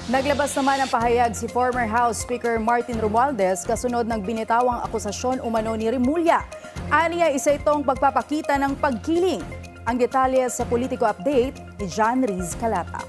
Naglabas naman ng pahayag si former House Speaker Martin Romualdez kasunod ng binitawang akusasyon umano ni Remulla. Aniya isa itong pagpapakita ng pagkiling. Ang detalye sa Politico Update ni John Riz Calata.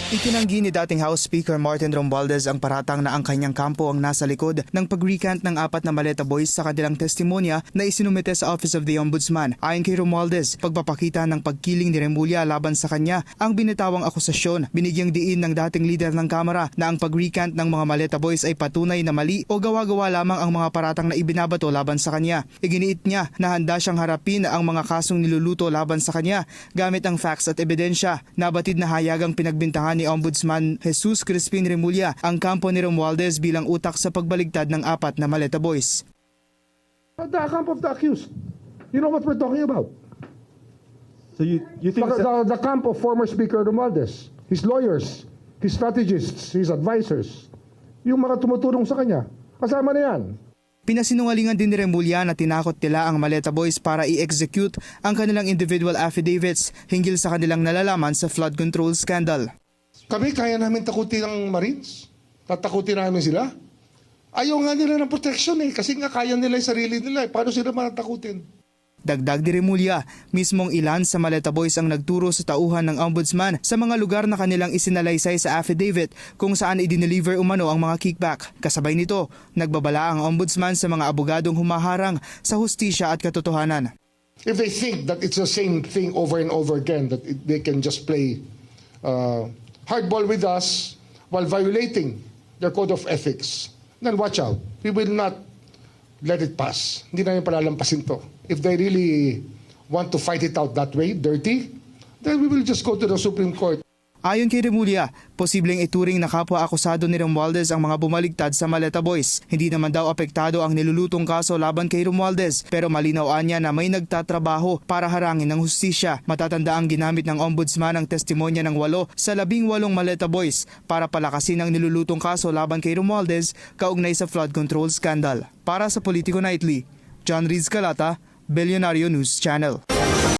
Itinanggi ni dating House Speaker Martin Romualdez ang paratang na ang kanyang kampo ang nasa likod ng pag-recant ng 4 na Maleta Boys sa kanilang testimonya na isinumite sa Office of the Ombudsman. Ayon kay Romualdez, pagpapakita ng pagkiling ni Remulla laban sa kanya ang binitawang akusasyon. Binigyang diin ng dating leader ng Kamara na ang pag-recant ng mga Maleta Boys ay patunay na mali o gawa-gawa lamang ang mga paratang na ibinabato laban sa kanya. Iginiit niya na handa siyang harapin ang mga kasong niluluto laban sa kanya gamit ang facts at ebidensya. Nabatid na hayagang pinagbintangan ni Ombudsman Jesus Crispin Remulla ang kampo ni Romualdez bilang utak sa pagbaligtad ng 4 na Maleta Boys. The camp of the accused. You know what we're talking about? So you think The camp of former Speaker Romualdez, his lawyers, his strategists, his advisors, yung mga tumutulong sa kanya, kasama na yan. Pinasinungalingan din ni Remulla na tinakot nila ang Maleta Boys para i-execute ang kanilang individual affidavits hinggil sa kanilang nalalaman sa flood control scandal. Kami, kaya namin takutin ang Marines. Tatakutin namin sila. Ayaw nga nila ng protection kasi nga kaya nila yung sarili nila. Paano sila matatakutin? Dagdag ni Remulla, mismong ilan sa Maleta Boys ang nagturo sa tauhan ng Ombudsman sa mga lugar na kanilang isinalaysay sa affidavit kung saan i-deliver umano ang mga kickback. Kasabay nito, nagbabala ang Ombudsman sa mga abogadong humaharang sa hustisya at katotohanan. If they think that it's the same thing over and over again, that they can just play hardball with us while violating their code of ethics, then watch out. We will not let it pass. Hindi namin palalampasin to. If they really want to fight it out that way, dirty, then we will just go to the Supreme Court. Ayon kay Remulla, posibleng ituring na kapwa-akusado ni Romualdez ang mga bumaligtad sa Maleta Boys. Hindi naman daw apektado ang nilulutong kaso laban kay Romualdez, pero malinaw niya na may nagtatrabaho para harangin ng hustisya. Matatanda ang ginamit ng Ombudsman ang testimonya ng 8 sa 18 Maleta Boys para palakasin ang nilulutong kaso laban kay Romualdez kaugnay sa flood control scandal. Para sa Politico Nightly, John Riz Calata, Billionario News Channel.